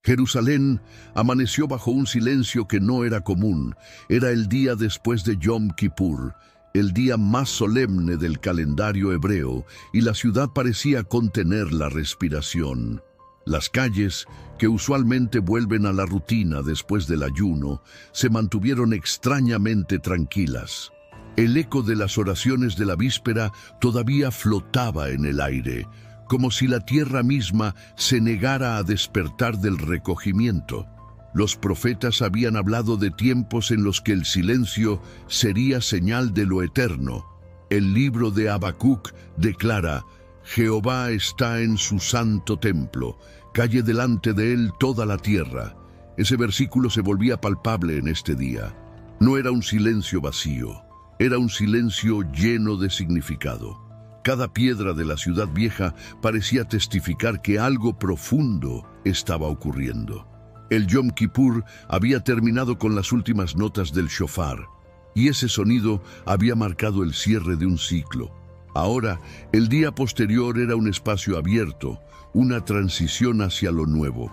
Jerusalén amaneció bajo un silencio que no era común. Era el día después de Yom Kippur, el día más solemne del calendario hebreo, y la ciudad parecía contener la respiración. Las calles, que usualmente vuelven a la rutina después del ayuno, se mantuvieron extrañamente tranquilas. El eco de las oraciones de la víspera todavía flotaba en el aire, como si la tierra misma se negara a despertar del recogimiento. Los profetas habían hablado de tiempos en los que el silencio sería señal de lo eterno. El libro de Habacuc declara: Jehová está en su santo templo, calle delante de él toda la tierra. Ese versículo se volvía palpable en este día. No era un silencio vacío, era un silencio lleno de significado. Cada piedra de la ciudad vieja parecía testificar que algo profundo estaba ocurriendo. El Yom Kippur había terminado con las últimas notas del shofar, y ese sonido había marcado el cierre de un ciclo. Ahora, el día posterior era un espacio abierto, una transición hacia lo nuevo.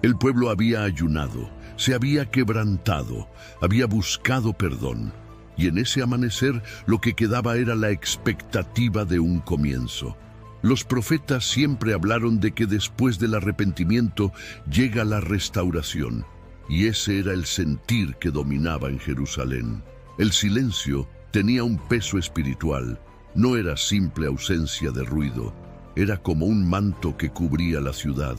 El pueblo había ayunado, se había quebrantado, había buscado perdón. Y en ese amanecer lo que quedaba era la expectativa de un comienzo. Los profetas siempre hablaron de que después del arrepentimiento llega la restauración, y ese era el sentir que dominaba en Jerusalén. El silencio tenía un peso espiritual, no era simple ausencia de ruido, era como un manto que cubría la ciudad.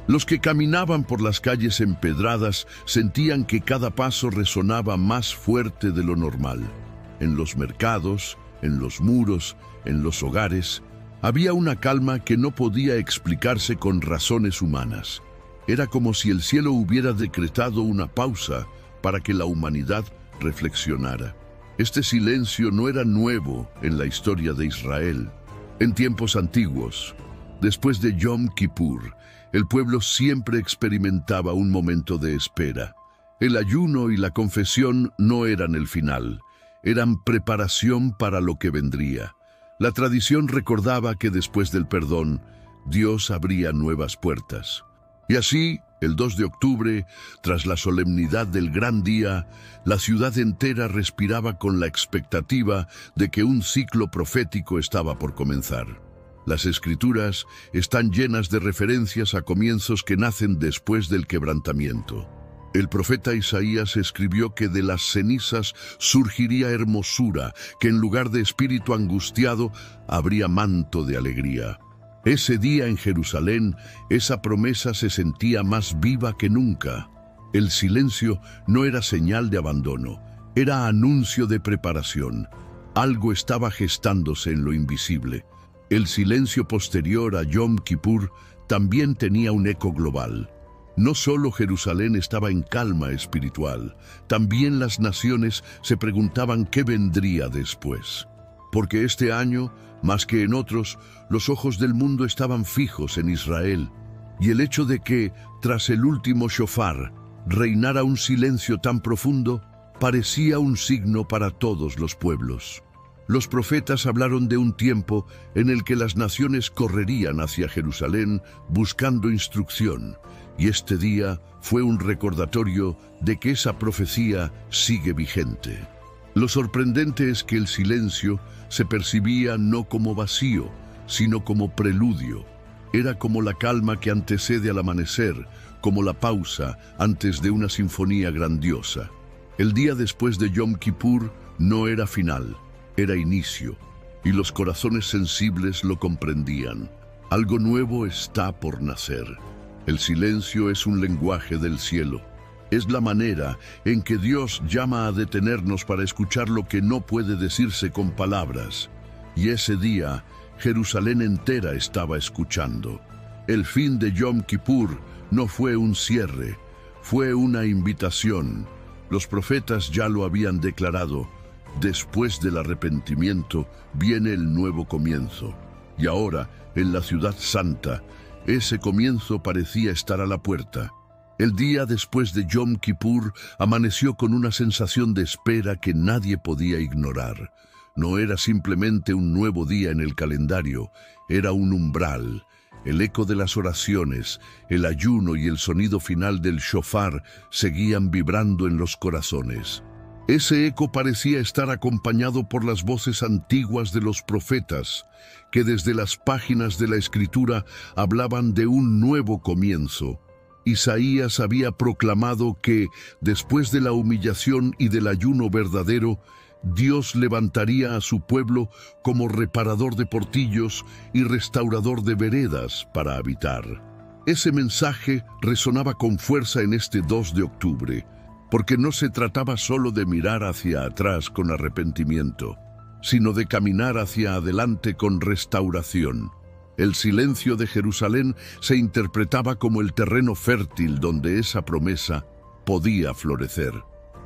Los que caminaban por las calles empedradas sentían que cada paso resonaba más fuerte de lo normal. En los mercados, en los muros, en los hogares, había una calma que no podía explicarse con razones humanas. Era como si el cielo hubiera decretado una pausa para que la humanidad reflexionara. Este silencio no era nuevo en la historia de Israel. En tiempos antiguos, después de Yom Kippur, el pueblo siempre experimentaba un momento de espera. El ayuno y la confesión no eran el final, eran preparación para lo que vendría. La tradición recordaba que después del perdón, Dios abría nuevas puertas. Y así, el 2 de octubre, tras la solemnidad del gran día, la ciudad entera respiraba con la expectativa de que un ciclo profético estaba por comenzar. Las Escrituras están llenas de referencias a comienzos que nacen después del quebrantamiento. El profeta Isaías escribió que de las cenizas surgiría hermosura, que en lugar de espíritu angustiado habría manto de alegría. Ese día en Jerusalén, esa promesa se sentía más viva que nunca. El silencio no era señal de abandono, era anuncio de preparación. Algo estaba gestándose en lo invisible. El silencio posterior a Yom Kippur también tenía un eco global. No solo Jerusalén estaba en calma espiritual, también las naciones se preguntaban qué vendría después. Porque este año, más que en otros, los ojos del mundo estaban fijos en Israel, y el hecho de que, tras el último shofar, reinara un silencio tan profundo, parecía un signo para todos los pueblos. Los profetas hablaron de un tiempo en el que las naciones correrían hacia Jerusalén buscando instrucción, y este día fue un recordatorio de que esa profecía sigue vigente. Lo sorprendente es que el silencio se percibía no como vacío, sino como preludio. Era como la calma que antecede al amanecer, como la pausa antes de una sinfonía grandiosa. El día después de Yom Kippur no era final, era inicio, y los corazones sensibles lo comprendían. Algo nuevo está por nacer. El silencio es un lenguaje del cielo. Es la manera en que Dios llama a detenernos para escuchar lo que no puede decirse con palabras. Y ese día, Jerusalén entera estaba escuchando. El fin de Yom Kippur no fue un cierre, fue una invitación. Los profetas ya lo habían declarado. Después del arrepentimiento viene el nuevo comienzo. Y ahora, en la ciudad santa, ese comienzo parecía estar a la puerta. El día después de Yom Kippur amaneció con una sensación de espera que nadie podía ignorar. No era simplemente un nuevo día en el calendario, era un umbral. El eco de las oraciones, el ayuno y el sonido final del shofar seguían vibrando en los corazones. Ese eco parecía estar acompañado por las voces antiguas de los profetas, que desde las páginas de la Escritura hablaban de un nuevo comienzo. Isaías había proclamado que, después de la humillación y del ayuno verdadero, Dios levantaría a su pueblo como reparador de portillos y restaurador de veredas para habitar. Ese mensaje resonaba con fuerza en este 2 de octubre, porque no se trataba solo de mirar hacia atrás con arrepentimiento, sino de caminar hacia adelante con restauración. El silencio de Jerusalén se interpretaba como el terreno fértil donde esa promesa podía florecer.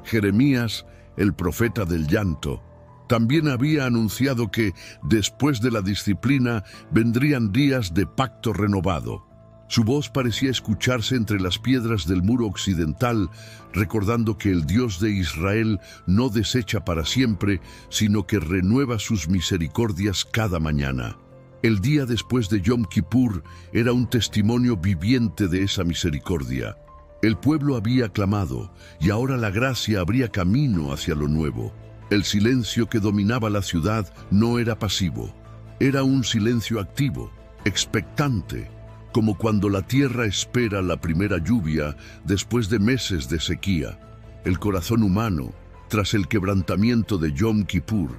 Jeremías, el profeta del llanto, también había anunciado que, después de la disciplina, vendrían días de pacto renovado. Su voz parecía escucharse entre las piedras del muro occidental, recordando que el Dios de Israel no desecha para siempre, sino que renueva sus misericordias cada mañana. El día después de Yom Kippur era un testimonio viviente de esa misericordia. El pueblo había clamado, y ahora la gracia abría camino hacia lo nuevo. El silencio que dominaba la ciudad no era pasivo, era un silencio activo, expectante, como cuando la tierra espera la primera lluvia después de meses de sequía. El corazón humano, tras el quebrantamiento de Yom Kippur,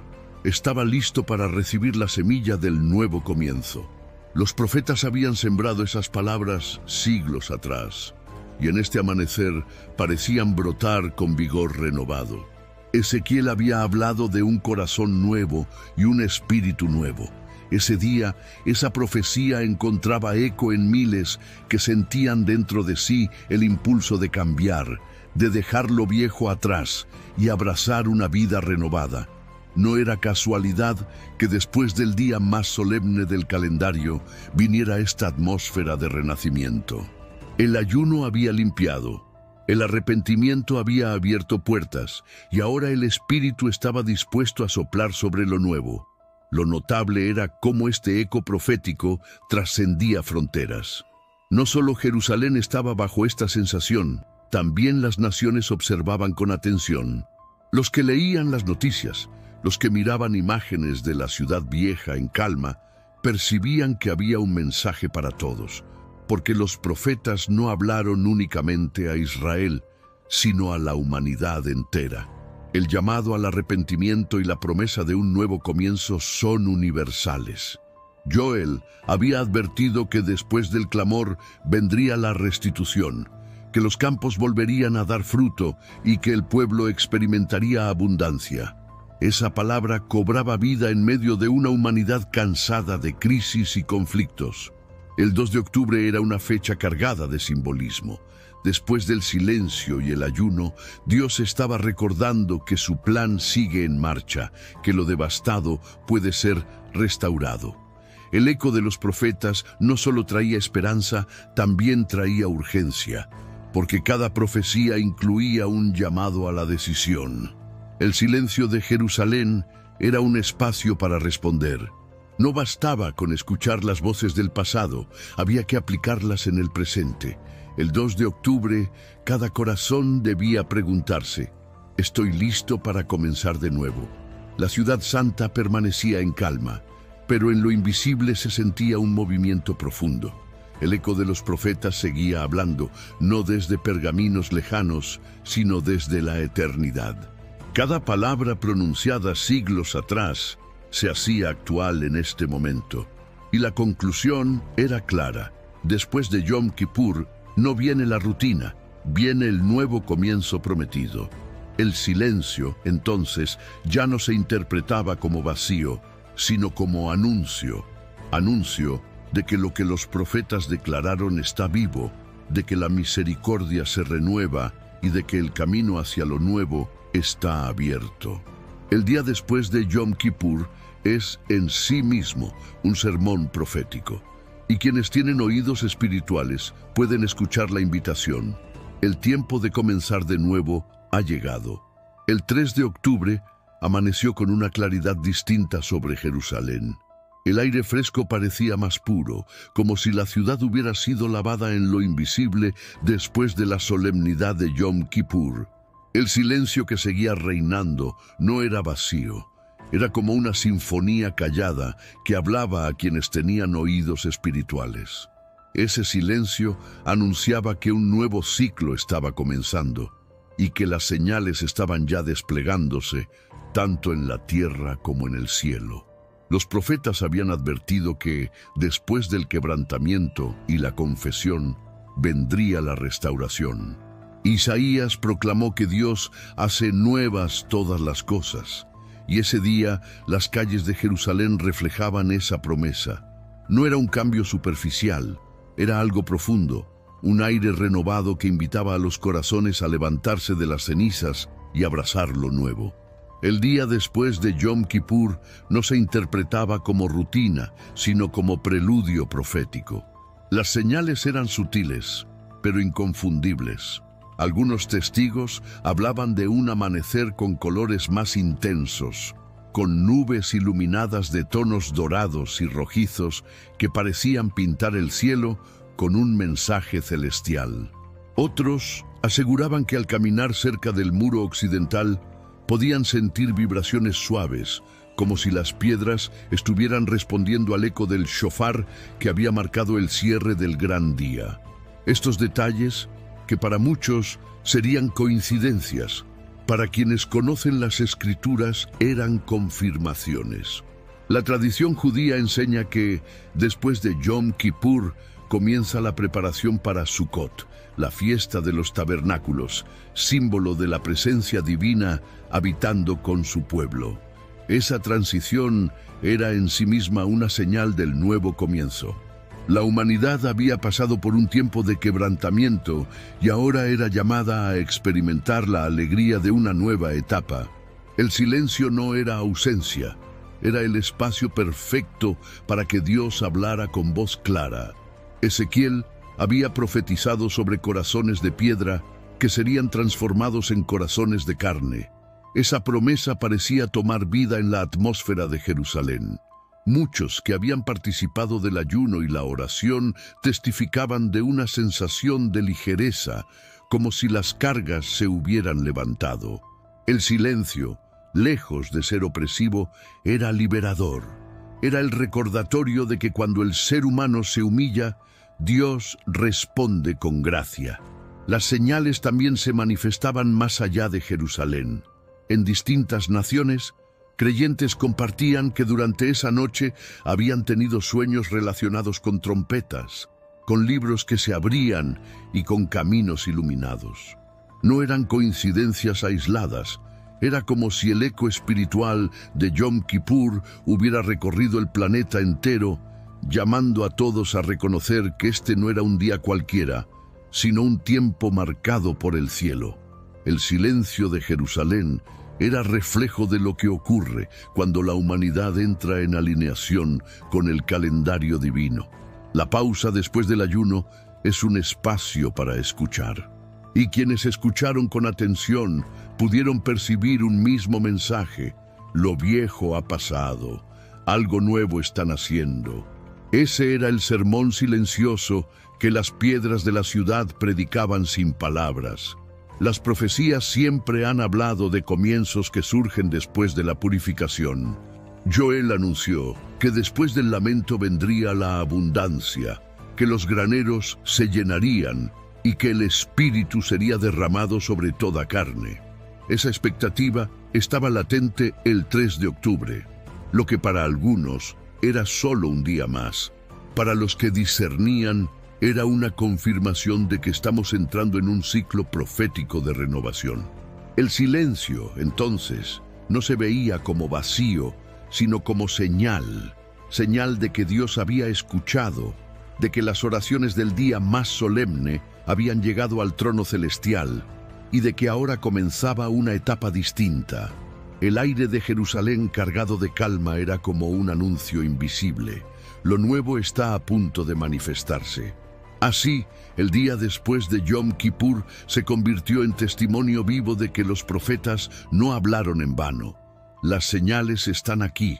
estaba listo para recibir la semilla del nuevo comienzo. Los profetas habían sembrado esas palabras siglos atrás, y en este amanecer parecían brotar con vigor renovado. Ezequiel había hablado de un corazón nuevo y un espíritu nuevo. Ese día, esa profecía encontraba eco en miles que sentían dentro de sí el impulso de cambiar, de dejar lo viejo atrás y abrazar una vida renovada. No era casualidad que después del día más solemne del calendario viniera esta atmósfera de renacimiento. El ayuno había limpiado, el arrepentimiento había abierto puertas, y ahora el Espíritu estaba dispuesto a soplar sobre lo nuevo. Lo notable era cómo este eco profético trascendía fronteras. No solo Jerusalén estaba bajo esta sensación, también las naciones observaban con atención. Los que leían las noticias, los que miraban imágenes de la ciudad vieja en calma, percibían que había un mensaje para todos, porque los profetas no hablaron únicamente a Israel, sino a la humanidad entera. El llamado al arrepentimiento y la promesa de un nuevo comienzo son universales. Joel había advertido que después del clamor vendría la restitución, que los campos volverían a dar fruto y que el pueblo experimentaría abundancia. Esa palabra cobraba vida en medio de una humanidad cansada de crisis y conflictos. El 2 de octubre era una fecha cargada de simbolismo. Después del silencio y el ayuno, Dios estaba recordando que su plan sigue en marcha, que lo devastado puede ser restaurado. El eco de los profetas no solo traía esperanza, también traía urgencia, porque cada profecía incluía un llamado a la decisión. El silencio de Jerusalén era un espacio para responder. No bastaba con escuchar las voces del pasado, había que aplicarlas en el presente. El 2 de octubre, cada corazón debía preguntarse, ¿estoy listo para comenzar de nuevo? La ciudad santa permanecía en calma, pero en lo invisible se sentía un movimiento profundo. El eco de los profetas seguía hablando, no desde pergaminos lejanos, sino desde la eternidad. Cada palabra pronunciada siglos atrás se hacía actual en este momento, y la conclusión era clara. Después de Yom Kippur, no viene la rutina, viene el nuevo comienzo prometido. El silencio, entonces, ya no se interpretaba como vacío, sino como anuncio. Anuncio de que lo que los profetas declararon está vivo, de que la misericordia se renueva y de que el camino hacia lo nuevo está abierto. El día después de Yom Kippur es en sí mismo un sermón profético. Y quienes tienen oídos espirituales pueden escuchar la invitación. El tiempo de comenzar de nuevo ha llegado. El 3 de octubre amaneció con una claridad distinta sobre Jerusalén. El aire fresco parecía más puro, como si la ciudad hubiera sido lavada en lo invisible después de la solemnidad de Yom Kippur. El silencio que seguía reinando no era vacío. Era como una sinfonía callada que hablaba a quienes tenían oídos espirituales. Ese silencio anunciaba que un nuevo ciclo estaba comenzando y que las señales estaban ya desplegándose tanto en la tierra como en el cielo. Los profetas habían advertido que, después del quebrantamiento y la confesión, vendría la restauración. Isaías proclamó que Dios hace nuevas todas las cosas, y ese día las calles de Jerusalén reflejaban esa promesa. No era un cambio superficial, era algo profundo, un aire renovado que invitaba a los corazones a levantarse de las cenizas y abrazar lo nuevo. El día después de Yom Kippur no se interpretaba como rutina, sino como preludio profético. Las señales eran sutiles, pero inconfundibles. Algunos testigos hablaban de un amanecer con colores más intensos, con nubes iluminadas de tonos dorados y rojizos que parecían pintar el cielo con un mensaje celestial. Otros aseguraban que al caminar cerca del muro occidental podían sentir vibraciones suaves, como si las piedras estuvieran respondiendo al eco del shofar que había marcado el cierre del gran día. Estos detalles, que para muchos serían coincidencias, para quienes conocen las Escrituras eran confirmaciones. La tradición judía enseña que, después de Yom Kippur, comienza la preparación para Sukkot, la fiesta de los tabernáculos, símbolo de la presencia divina habitando con su pueblo. Esa transición era en sí misma una señal del nuevo comienzo. La humanidad había pasado por un tiempo de quebrantamiento y ahora era llamada a experimentar la alegría de una nueva etapa. El silencio no era ausencia, era el espacio perfecto para que Dios hablara con voz clara. Ezequiel había profetizado sobre corazones de piedra que serían transformados en corazones de carne. Esa promesa parecía tomar vida en la atmósfera de Jerusalén. Muchos que habían participado del ayuno y la oración testificaban de una sensación de ligereza, como si las cargas se hubieran levantado. El silencio, lejos de ser opresivo, era liberador. Era el recordatorio de que cuando el ser humano se humilla, Dios responde con gracia. Las señales también se manifestaban más allá de Jerusalén. En distintas naciones, creyentes compartían que durante esa noche habían tenido sueños relacionados con trompetas, con libros que se abrían y con caminos iluminados. No eran coincidencias aisladas, era como si el eco espiritual de Yom Kippur hubiera recorrido el planeta entero, llamando a todos a reconocer que este no era un día cualquiera, sino un tiempo marcado por el cielo. El silencio de Jerusalén era reflejo de lo que ocurre cuando la humanidad entra en alineación con el calendario divino. La pausa después del ayuno es un espacio para escuchar. Y quienes escucharon con atención pudieron percibir un mismo mensaje: lo viejo ha pasado, algo nuevo está naciendo. Ese era el sermón silencioso que las piedras de la ciudad predicaban sin palabras. Las profecías siempre han hablado de comienzos que surgen después de la purificación. Joel anunció que después del lamento vendría la abundancia, que los graneros se llenarían y que el Espíritu sería derramado sobre toda carne. Esa expectativa estaba latente el 3 de octubre, lo que para algunos era solo un día más. Para los que discernían, era una confirmación de que estamos entrando en un ciclo profético de renovación. El silencio, entonces, no se veía como vacío, sino como señal de que Dios había escuchado, de que las oraciones del día más solemne habían llegado al trono celestial y de que ahora comenzaba una etapa distinta. El aire de Jerusalén cargado de calma era como un anuncio invisible. Lo nuevo está a punto de manifestarse. Así, el día después de Yom Kippur se convirtió en testimonio vivo de que los profetas no hablaron en vano. Las señales están aquí.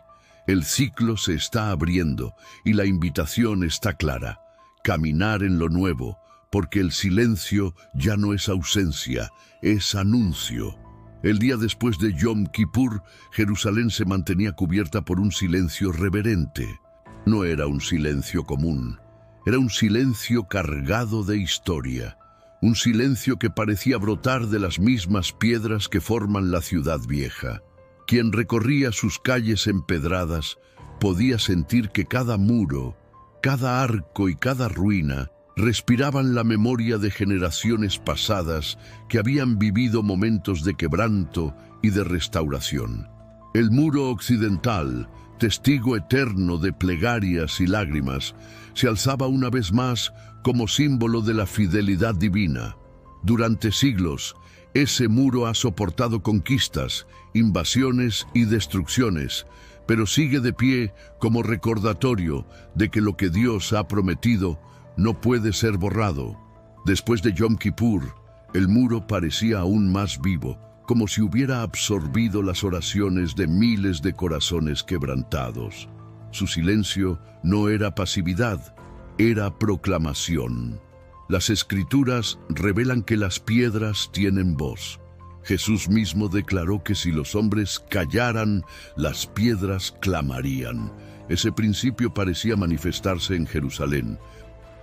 El ciclo se está abriendo y la invitación está clara: caminar en lo nuevo, porque el silencio ya no es ausencia, es anuncio. El día después de Yom Kippur, Jerusalén se mantenía cubierta por un silencio reverente. No era un silencio común, era un silencio cargado de historia, un silencio que parecía brotar de las mismas piedras que forman la ciudad vieja. Quien recorría sus calles empedradas podía sentir que cada muro, cada arco y cada ruina respiraban la memoria de generaciones pasadas que habían vivido momentos de quebranto y de restauración. El muro occidental, testigo eterno de plegarias y lágrimas, se alzaba una vez más como símbolo de la fidelidad divina. Durante siglos, ese muro ha soportado conquistas, invasiones y destrucciones, pero sigue de pie como recordatorio de que lo que Dios ha prometido no puede ser borrado. Después de Yom Kippur, el muro parecía aún más vivo, como si hubiera absorbido las oraciones de miles de corazones quebrantados. Su silencio no era pasividad, era proclamación. Las Escrituras revelan que las piedras tienen voz. Jesús mismo declaró que si los hombres callaran, las piedras clamarían. Ese principio parecía manifestarse en Jerusalén.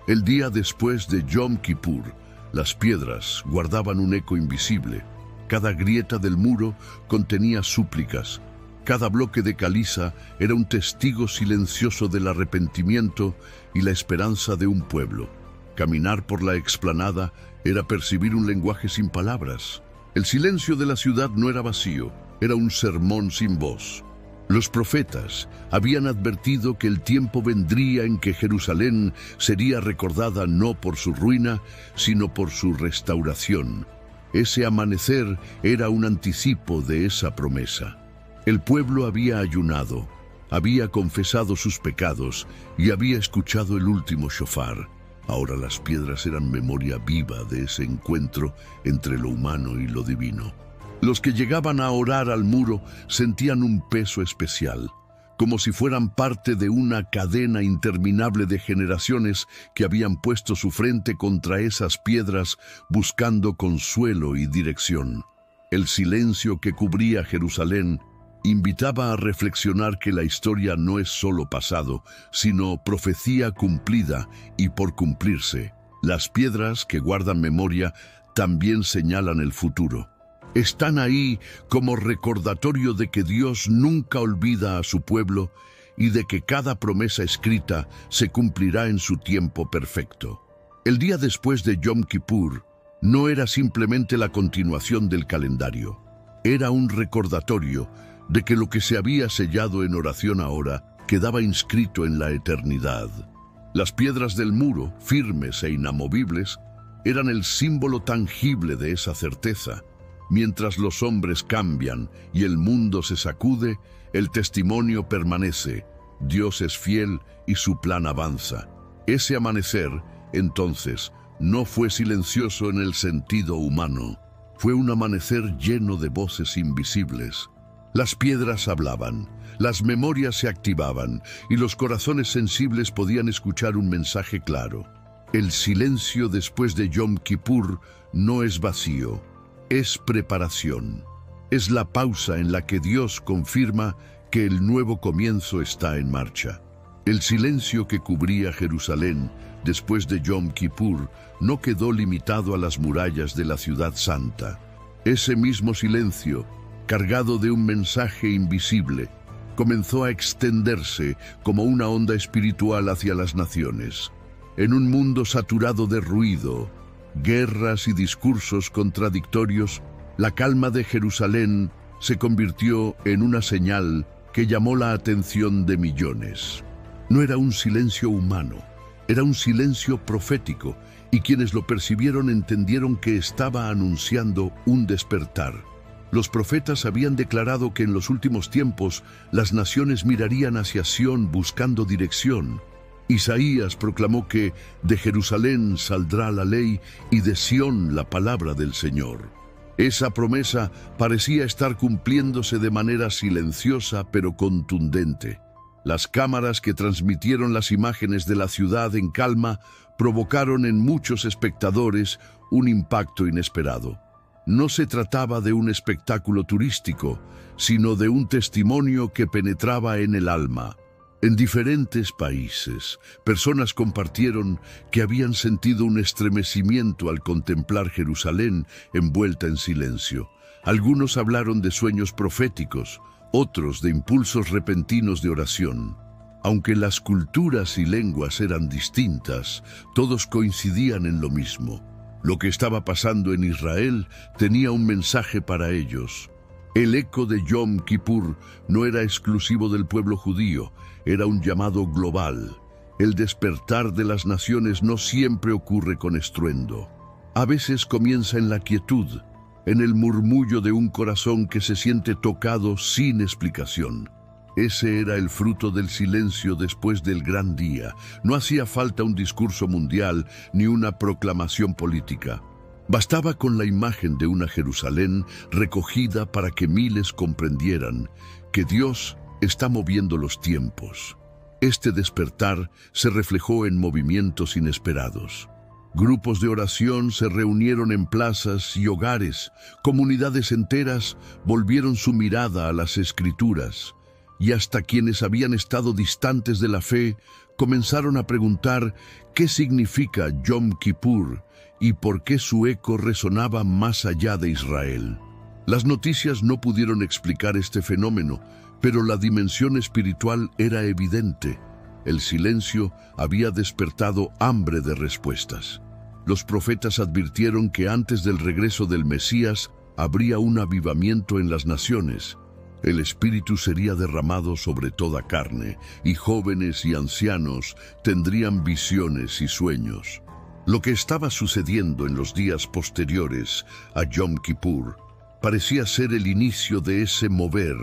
El día después de Yom Kippur, las piedras guardaban un eco invisible. Cada grieta del muro contenía súplicas. Cada bloque de caliza era un testigo silencioso del arrepentimiento y la esperanza de un pueblo. Caminar por la explanada era percibir un lenguaje sin palabras. El silencio de la ciudad no era vacío, era un sermón sin voz. Los profetas habían advertido que el tiempo vendría en que Jerusalén sería recordada no por su ruina, sino por su restauración. Ese amanecer era un anticipo de esa promesa. El pueblo había ayunado, había confesado sus pecados y había escuchado el último shofar. Ahora las piedras eran memoria viva de ese encuentro entre lo humano y lo divino. Los que llegaban a orar al muro sentían un peso especial, como si fueran parte de una cadena interminable de generaciones que habían puesto su frente contra esas piedras buscando consuelo y dirección. El silencio que cubría Jerusalén invitaba a reflexionar que la historia no es solo pasado, sino profecía cumplida y por cumplirse. Las piedras que guardan memoria también señalan el futuro. Están ahí como recordatorio de que Dios nunca olvida a su pueblo y de que cada promesa escrita se cumplirá en su tiempo perfecto. El día después de Yom Kippur no era simplemente la continuación del calendario. Era un recordatorio de que lo que se había sellado en oración ahora quedaba inscrito en la eternidad. Las piedras del muro, firmes e inamovibles, eran el símbolo tangible de esa certeza. Mientras los hombres cambian y el mundo se sacude, el testimonio permanece. Dios es fiel y su plan avanza. Ese amanecer, entonces, no fue silencioso en el sentido humano. Fue un amanecer lleno de voces invisibles. Las piedras hablaban, las memorias se activaban y los corazones sensibles podían escuchar un mensaje claro. El silencio después de Yom Kippur no es vacío, es preparación. Es la pausa en la que Dios confirma que el nuevo comienzo está en marcha. El silencio que cubría Jerusalén después de Yom Kippur no quedó limitado a las murallas de la ciudad santa. Ese mismo silencio, cargado de un mensaje invisible, comenzó a extenderse como una onda espiritual hacia las naciones. En un mundo saturado de ruido, guerras y discursos contradictorios, la calma de Jerusalén se convirtió en una señal que llamó la atención de millones. No era un silencio humano, era un silencio profético, y quienes lo percibieron entendieron que estaba anunciando un despertar. Los profetas habían declarado que en los últimos tiempos las naciones mirarían hacia Sión buscando dirección. Isaías proclamó que de Jerusalén saldrá la ley y de Sión la palabra del Señor. Esa promesa parecía estar cumpliéndose de manera silenciosa pero contundente. Las cámaras que transmitieron las imágenes de la ciudad en calma provocaron en muchos espectadores un impacto inesperado. No se trataba de un espectáculo turístico, sino de un testimonio que penetraba en el alma. En diferentes países, personas compartieron que habían sentido un estremecimiento al contemplar Jerusalén envuelta en silencio. Algunos hablaron de sueños proféticos, otros de impulsos repentinos de oración. Aunque las culturas y lenguas eran distintas, todos coincidían en lo mismo. Lo que estaba pasando en Israel tenía un mensaje para ellos. El eco de Yom Kippur no era exclusivo del pueblo judío, era un llamado global. El despertar de las naciones no siempre ocurre con estruendo. A veces comienza en la quietud, en el murmullo de un corazón que se siente tocado sin explicación. Ese era el fruto del silencio después del gran día. No hacía falta un discurso mundial ni una proclamación política. Bastaba con la imagen de una Jerusalén recogida para que miles comprendieran que Dios está moviendo los tiempos. Este despertar se reflejó en movimientos inesperados. Grupos de oración se reunieron en plazas y hogares. Comunidades enteras volvieron su mirada a las Escrituras. Y hasta quienes habían estado distantes de la fe comenzaron a preguntar qué significa Yom Kippur y por qué su eco resonaba más allá de Israel. Las noticias no pudieron explicar este fenómeno, pero la dimensión espiritual era evidente. El silencio había despertado hambre de respuestas. Los profetas advirtieron que antes del regreso del Mesías habría un avivamiento en las naciones. El Espíritu sería derramado sobre toda carne, y jóvenes y ancianos tendrían visiones y sueños. Lo que estaba sucediendo en los días posteriores a Yom Kippur parecía ser el inicio de ese mover.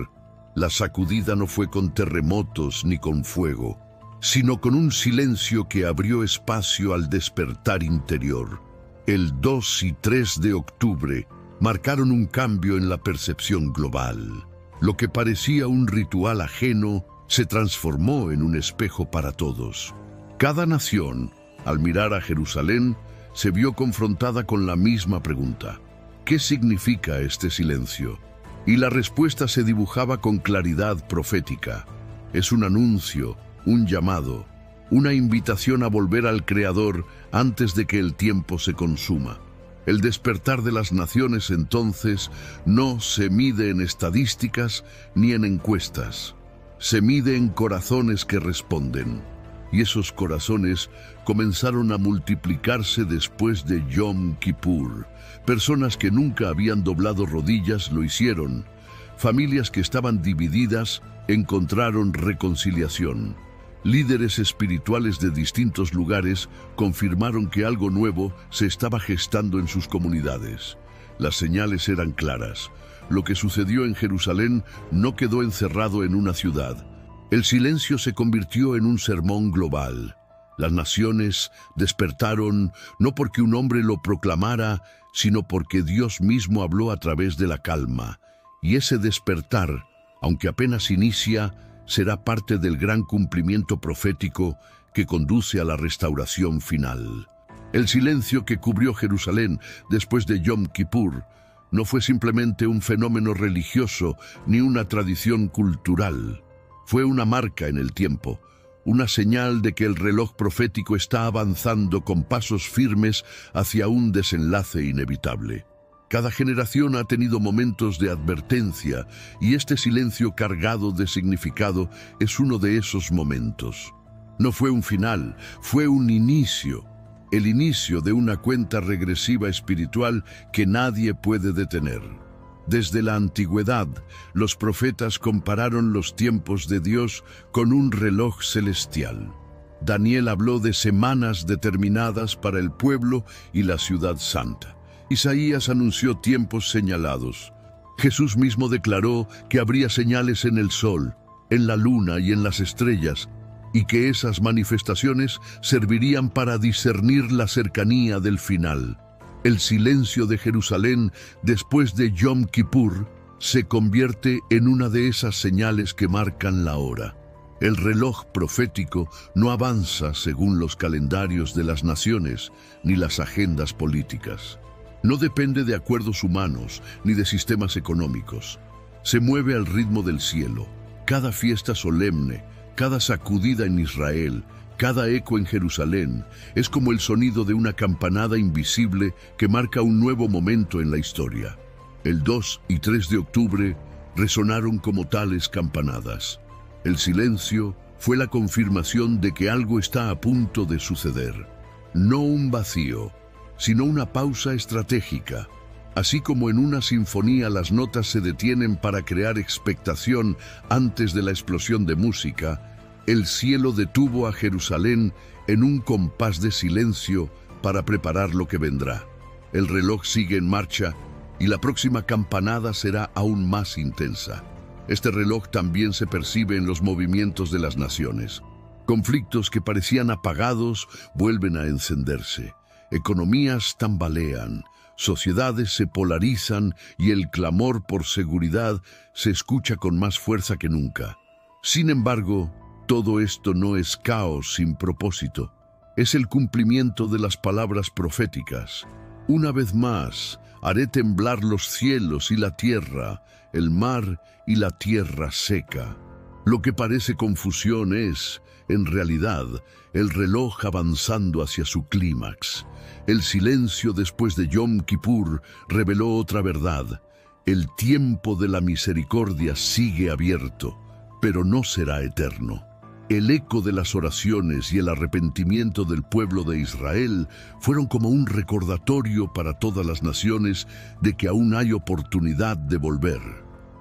La sacudida no fue con terremotos ni con fuego, sino con un silencio que abrió espacio al despertar interior. El 2 y 3 de octubre marcaron un cambio en la percepción global. Lo que parecía un ritual ajeno se transformó en un espejo para todos. Cada nación, al mirar a Jerusalén, se vio confrontada con la misma pregunta: ¿qué significa este silencio? Y la respuesta se dibujaba con claridad profética. Es un anuncio, un llamado, una invitación a volver al Creador antes de que el tiempo se consuma. El despertar de las naciones entonces no se mide en estadísticas ni en encuestas. Se mide en corazones que responden. Y esos corazones comenzaron a multiplicarse después de Yom Kippur. Personas que nunca habían doblado rodillas lo hicieron. Familias que estaban divididas encontraron reconciliación. Líderes espirituales de distintos lugares confirmaron que algo nuevo se estaba gestando en sus comunidades. Las señales eran claras. Lo que sucedió en Jerusalén no quedó encerrado en una ciudad. El silencio se convirtió en un sermón global. Las naciones despertaron no porque un hombre lo proclamara, sino porque Dios mismo habló a través de la calma. Y ese despertar, aunque apenas inicia, será parte del gran cumplimiento profético que conduce a la restauración final. El silencio que cubrió Jerusalén después de Yom Kippur no fue simplemente un fenómeno religioso ni una tradición cultural. Fue una marca en el tiempo, una señal de que el reloj profético está avanzando con pasos firmes hacia un desenlace inevitable. Cada generación ha tenido momentos de advertencia y este silencio cargado de significado es uno de esos momentos. No fue un final, fue un inicio. El inicio de una cuenta regresiva espiritual que nadie puede detener. Desde la antigüedad, los profetas compararon los tiempos de Dios con un reloj celestial. Daniel habló de semanas determinadas para el pueblo y la ciudad santa. Isaías anunció tiempos señalados. Jesús mismo declaró que habría señales en el sol, en la luna y en las estrellas, y que esas manifestaciones servirían para discernir la cercanía del final. El silencio de Jerusalén después de Yom Kippur se convierte en una de esas señales que marcan la hora. El reloj profético no avanza según los calendarios de las naciones ni las agendas políticas. No depende de acuerdos humanos ni de sistemas económicos. Se mueve al ritmo del cielo. Cada fiesta solemne, cada sacudida en Israel, cada eco en Jerusalén es como el sonido de una campanada invisible que marca un nuevo momento en la historia. El 2 y 3 de octubre resonaron como tales campanadas. El silencio fue la confirmación de que algo está a punto de suceder. No un vacío, sino una pausa estratégica. Así como en una sinfonía las notas se detienen para crear expectación antes de la explosión de música, el cielo detuvo a Jerusalén en un compás de silencio para preparar lo que vendrá. El reloj sigue en marcha y la próxima campanada será aún más intensa. Este reloj también se percibe en los movimientos de las naciones. Conflictos que parecían apagados vuelven a encenderse. Economías tambalean, sociedades se polarizan y el clamor por seguridad se escucha con más fuerza que nunca. Sin embargo, todo esto no es caos sin propósito. Es el cumplimiento de las palabras proféticas. Una vez más, haré temblar los cielos y la tierra, el mar y la tierra seca. Lo que parece confusión es, en realidad, el reloj avanzando hacia su clímax. El silencio después de Yom Kippur reveló otra verdad. El tiempo de la misericordia sigue abierto, pero no será eterno. El eco de las oraciones y el arrepentimiento del pueblo de Israel fueron como un recordatorio para todas las naciones de que aún hay oportunidad de volver.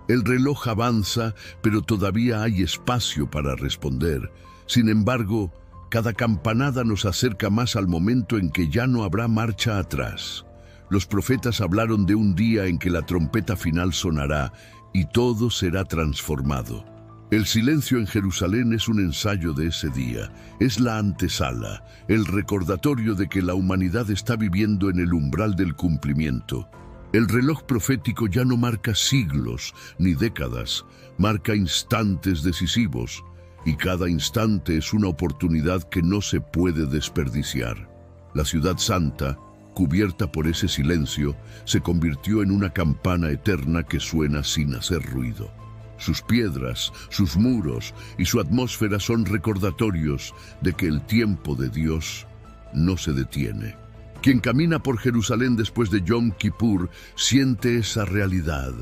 El reloj avanza, pero todavía hay espacio para responder. Sin embargo, cada campanada nos acerca más al momento en que ya no habrá marcha atrás. Los profetas hablaron de un día en que la trompeta final sonará y todo será transformado. El silencio en Jerusalén es un ensayo de ese día, es la antesala, el recordatorio de que la humanidad está viviendo en el umbral del cumplimiento. El reloj profético ya no marca siglos ni décadas, marca instantes decisivos, y cada instante es una oportunidad que no se puede desperdiciar. La ciudad santa, cubierta por ese silencio, se convirtió en una campana eterna que suena sin hacer ruido. Sus piedras, sus muros y su atmósfera son recordatorios de que el tiempo de Dios no se detiene. Quien camina por Jerusalén después de Yom Kippur siente esa realidad,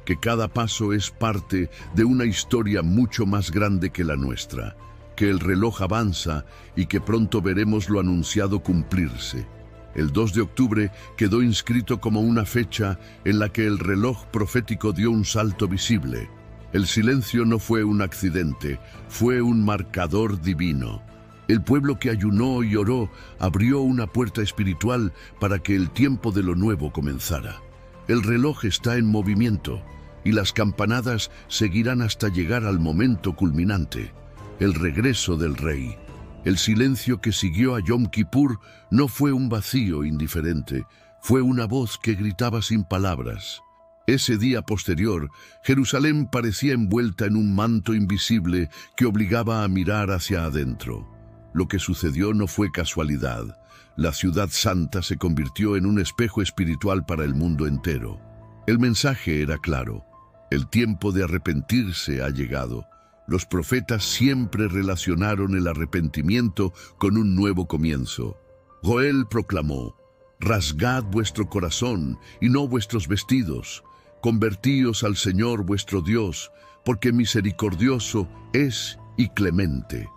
que cada paso es parte de una historia mucho más grande que la nuestra, que el reloj avanza y que pronto veremos lo anunciado cumplirse. El 2 de octubre quedó inscrito como una fecha en la que el reloj profético dio un salto visible. El silencio no fue un accidente, fue un marcador divino. El pueblo que ayunó y oró abrió una puerta espiritual para que el tiempo de lo nuevo comenzara. El reloj está en movimiento y las campanadas seguirán hasta llegar al momento culminante, el regreso del Rey. El silencio que siguió a Yom Kippur no fue un vacío indiferente, fue una voz que gritaba sin palabras. Ese día posterior, Jerusalén parecía envuelta en un manto invisible que obligaba a mirar hacia adentro. Lo que sucedió no fue casualidad. La ciudad santa se convirtió en un espejo espiritual para el mundo entero. El mensaje era claro. El tiempo de arrepentirse ha llegado. Los profetas siempre relacionaron el arrepentimiento con un nuevo comienzo. Joel proclamó: «Rasgad vuestro corazón y no vuestros vestidos. Convertíos al Señor vuestro Dios, porque misericordioso es y clemente».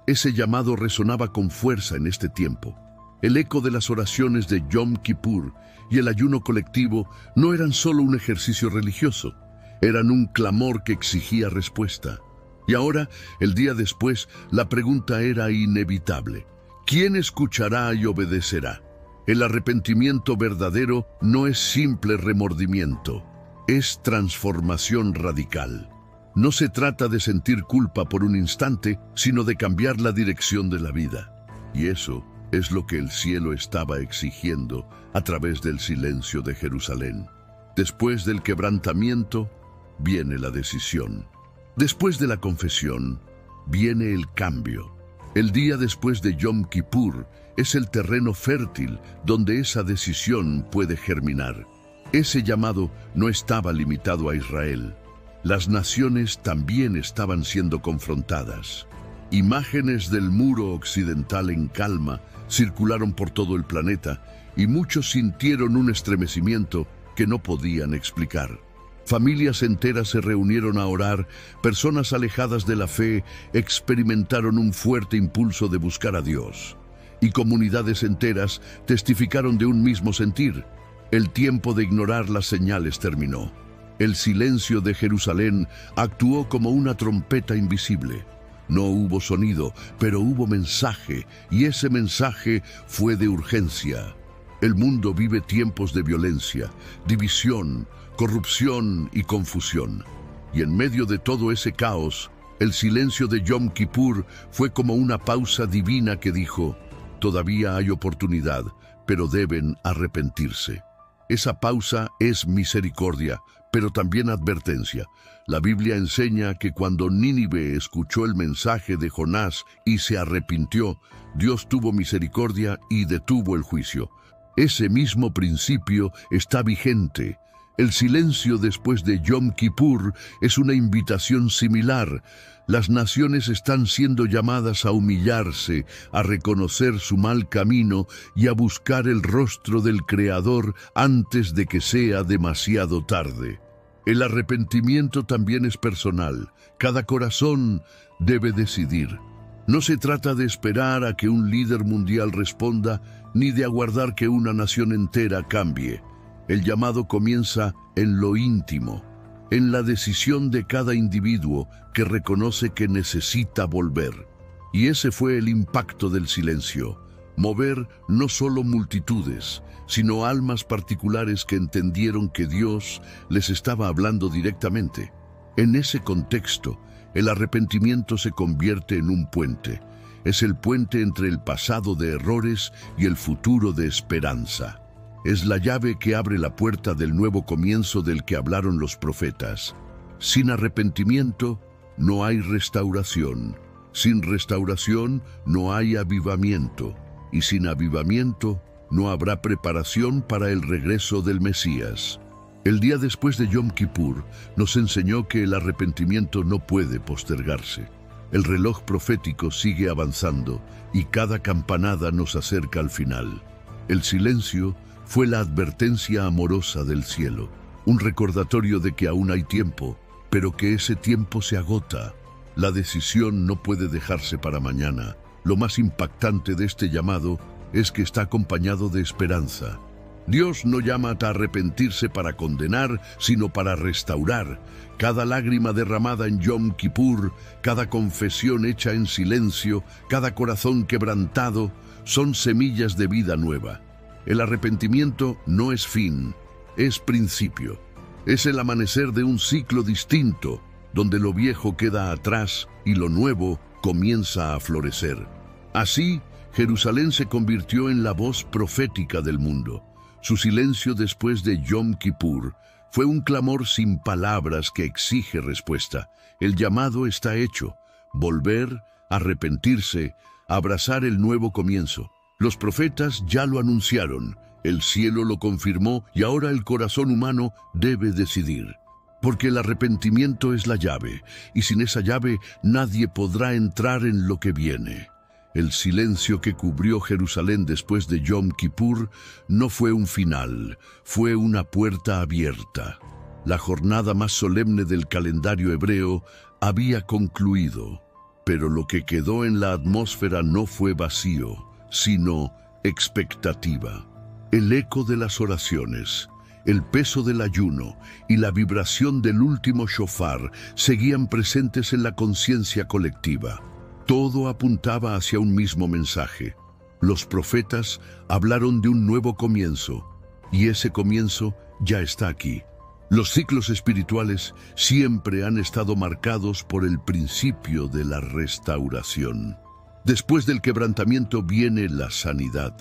Ese llamado resonaba con fuerza en este tiempo. El eco de las oraciones de Yom Kippur y el ayuno colectivo no eran solo un ejercicio religioso, eran un clamor que exigía respuesta. Y ahora, el día después, la pregunta era inevitable. ¿Quién escuchará y obedecerá? El arrepentimiento verdadero no es simple remordimiento, es transformación radical. No se trata de sentir culpa por un instante, sino de cambiar la dirección de la vida. Y eso es lo que el cielo estaba exigiendo a través del silencio de Jerusalén. Después del quebrantamiento, viene la decisión. Después de la confesión, viene el cambio. El día después de Yom Kippur es el terreno fértil donde esa decisión puede germinar. Ese llamado no estaba limitado a Israel. Las naciones también estaban siendo confrontadas. Imágenes del muro occidental en calma circularon por todo el planeta y muchos sintieron un estremecimiento que no podían explicar. Familias enteras se reunieron a orar, personas alejadas de la fe experimentaron un fuerte impulso de buscar a Dios, y comunidades enteras testificaron de un mismo sentir. El tiempo de ignorar las señales terminó. El silencio de Jerusalén actuó como una trompeta invisible. No hubo sonido, pero hubo mensaje, y ese mensaje fue de urgencia. El mundo vive tiempos de violencia, división, corrupción y confusión. Y en medio de todo ese caos, el silencio de Yom Kippur fue como una pausa divina que dijo: todavía hay oportunidad, pero deben arrepentirse. Esa pausa es misericordia, pero también advertencia. La Biblia enseña que cuando Nínive escuchó el mensaje de Jonás y se arrepintió, Dios tuvo misericordia y detuvo el juicio. Ese mismo principio está vigente. El silencio después de Yom Kippur es una invitación similar. Las naciones están siendo llamadas a humillarse, a reconocer su mal camino y a buscar el rostro del Creador antes de que sea demasiado tarde. El arrepentimiento también es personal. Cada corazón debe decidir. No se trata de esperar a que un líder mundial responda, ni de aguardar que una nación entera cambie. El llamado comienza en lo íntimo, en la decisión de cada individuo que reconoce que necesita volver. Y ese fue el impacto del silencio: mover no solo multitudes, sino almas particulares que entendieron que Dios les estaba hablando directamente. En ese contexto, el arrepentimiento se convierte en un puente. Es el puente entre el pasado de errores y el futuro de esperanza. Es la llave que abre la puerta del nuevo comienzo del que hablaron los profetas. Sin arrepentimiento no hay restauración. Sin restauración no hay avivamiento. Y sin avivamiento no habrá preparación para el regreso del Mesías. El día después de Yom Kippur nos enseñó que el arrepentimiento no puede postergarse. El reloj profético sigue avanzando y cada campanada nos acerca al final. El silencio fue la advertencia amorosa del cielo, un recordatorio de que aún hay tiempo, pero que ese tiempo se agota. La decisión no puede dejarse para mañana. Lo más impactante de este llamado es que está acompañado de esperanza. Dios no llama a arrepentirse para condenar, sino para restaurar. Cada lágrima derramada en Yom Kippur, cada confesión hecha en silencio, cada corazón quebrantado, son semillas de vida nueva. El arrepentimiento no es fin, es principio. Es el amanecer de un ciclo distinto, donde lo viejo queda atrás y lo nuevo comienza a florecer. Así, Jerusalén se convirtió en la voz profética del mundo. Su silencio después de Yom Kippur fue un clamor sin palabras que exige respuesta. El llamado está hecho: volver, arrepentirse, abrazar el nuevo comienzo. Los profetas ya lo anunciaron, el cielo lo confirmó y ahora el corazón humano debe decidir. Porque el arrepentimiento es la llave, y sin esa llave nadie podrá entrar en lo que viene. El silencio que cubrió Jerusalén después de Yom Kippur no fue un final, fue una puerta abierta. La jornada más solemne del calendario hebreo había concluido, pero lo que quedó en la atmósfera no fue vacío, sino expectativa. El eco de las oraciones, el peso del ayuno y la vibración del último shofar seguían presentes en la conciencia colectiva. Todo apuntaba hacia un mismo mensaje. Los profetas hablaron de un nuevo comienzo, y ese comienzo ya está aquí. Los ciclos espirituales siempre han estado marcados por el principio de la restauración. Después del quebrantamiento viene la sanidad.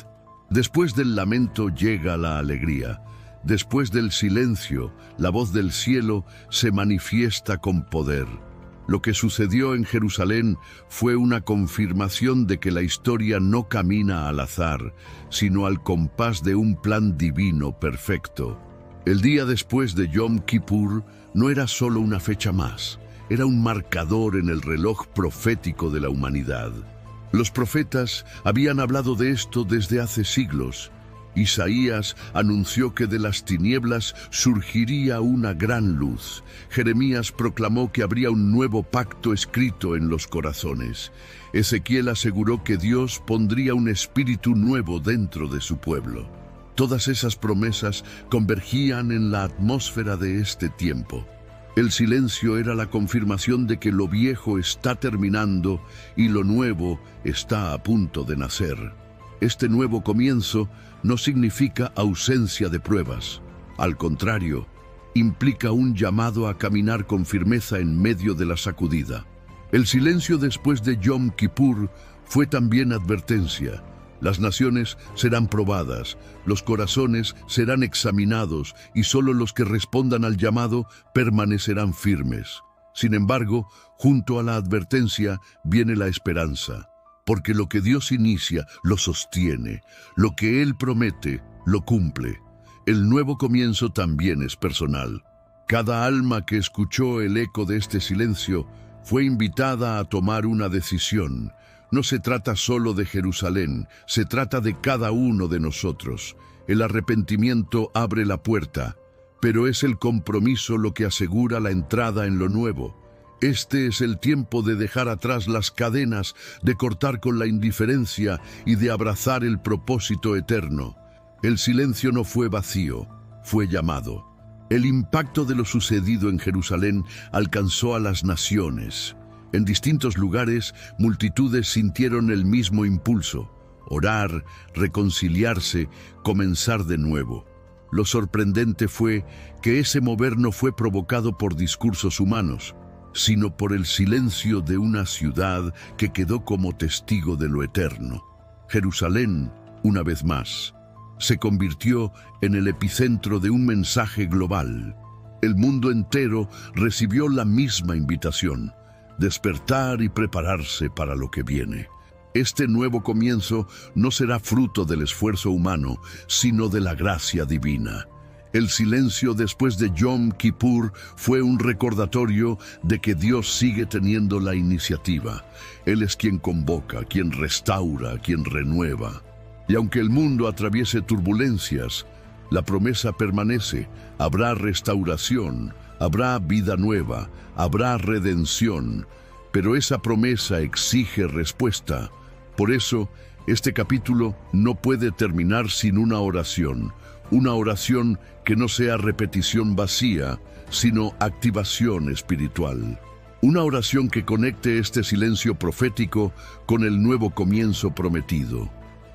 Después del lamento llega la alegría. Después del silencio, la voz del cielo se manifiesta con poder. Lo que sucedió en Jerusalén fue una confirmación de que la historia no camina al azar, sino al compás de un plan divino perfecto. El día después de Yom Kippur no era solo una fecha más, era un marcador en el reloj profético de la humanidad. Los profetas habían hablado de esto desde hace siglos. Isaías anunció que de las tinieblas surgiría una gran luz. Jeremías proclamó que habría un nuevo pacto escrito en los corazones. Ezequiel aseguró que Dios pondría un espíritu nuevo dentro de su pueblo. Todas esas promesas convergían en la atmósfera de este tiempo. El silencio era la confirmación de que lo viejo está terminando y lo nuevo está a punto de nacer. Este nuevo comienzo no significa ausencia de pruebas. Al contrario, implica un llamado a caminar con firmeza en medio de la sacudida. El silencio después de Yom Kippur fue también advertencia. Las naciones serán probadas, los corazones serán examinados y solo los que respondan al llamado permanecerán firmes. Sin embargo, junto a la advertencia viene la esperanza. Porque lo que Dios inicia, lo sostiene. Lo que Él promete, lo cumple. El nuevo comienzo también es personal. Cada alma que escuchó el eco de este silencio fue invitada a tomar una decisión. No se trata solo de Jerusalén, se trata de cada uno de nosotros. El arrepentimiento abre la puerta, pero es el compromiso lo que asegura la entrada en lo nuevo. Este es el tiempo de dejar atrás las cadenas, de cortar con la indiferencia y de abrazar el propósito eterno. El silencio no fue vacío, fue llamado. El impacto de lo sucedido en Jerusalén alcanzó a las naciones. En distintos lugares, multitudes sintieron el mismo impulso: orar, reconciliarse, comenzar de nuevo. Lo sorprendente fue que ese mover no fue provocado por discursos humanos, sino por el silencio de una ciudad que quedó como testigo de lo eterno. Jerusalén, una vez más, se convirtió en el epicentro de un mensaje global. El mundo entero recibió la misma invitación: despertar y prepararse para lo que viene. Este nuevo comienzo no será fruto del esfuerzo humano, sino de la gracia divina. El silencio después de Yom Kippur fue un recordatorio de que Dios sigue teniendo la iniciativa. Él es quien convoca, quien restaura, quien renueva. Y aunque el mundo atraviese turbulencias, la promesa permanece: habrá restauración, habrá vida nueva, habrá redención. Pero esa promesa exige respuesta. Por eso, este capítulo no puede terminar sin una oración que no sea repetición vacía, sino activación espiritual. Una oración que conecte este silencio profético con el nuevo comienzo prometido.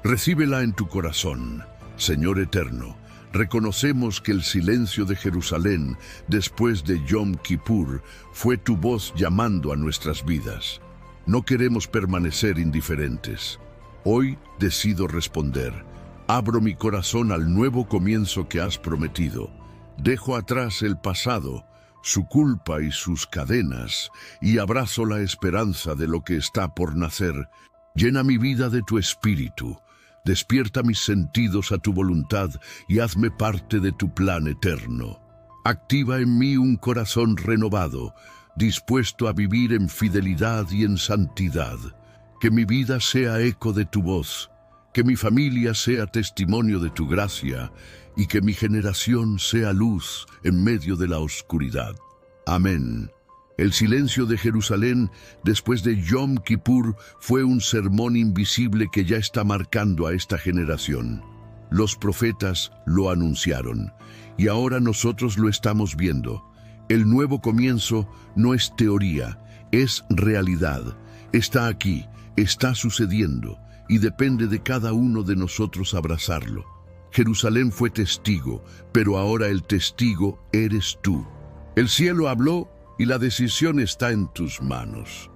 Recíbela en tu corazón. Señor eterno, reconocemos que el silencio de Jerusalén después de Yom Kippur fue tu voz llamando a nuestras vidas. No queremos permanecer indiferentes. Hoy decido responder. Abro mi corazón al nuevo comienzo que has prometido. Dejo atrás el pasado, su culpa y sus cadenas, y abrazo la esperanza de lo que está por nacer. Llena mi vida de tu espíritu. Despierta mis sentidos a tu voluntad y hazme parte de tu plan eterno. Activa en mí un corazón renovado, dispuesto a vivir en fidelidad y en santidad. Que mi vida sea eco de tu voz, que mi familia sea testimonio de tu gracia y que mi generación sea luz en medio de la oscuridad. Amén. El silencio de Jerusalén después de Yom Kippur fue un sermón invisible que ya está marcando a esta generación. Los profetas lo anunciaron y ahora nosotros lo estamos viendo. El nuevo comienzo no es teoría, es realidad. Está aquí, está sucediendo y depende de cada uno de nosotros abrazarlo. Jerusalén fue testigo, pero ahora el testigo eres tú. El cielo habló y la decisión está en tus manos.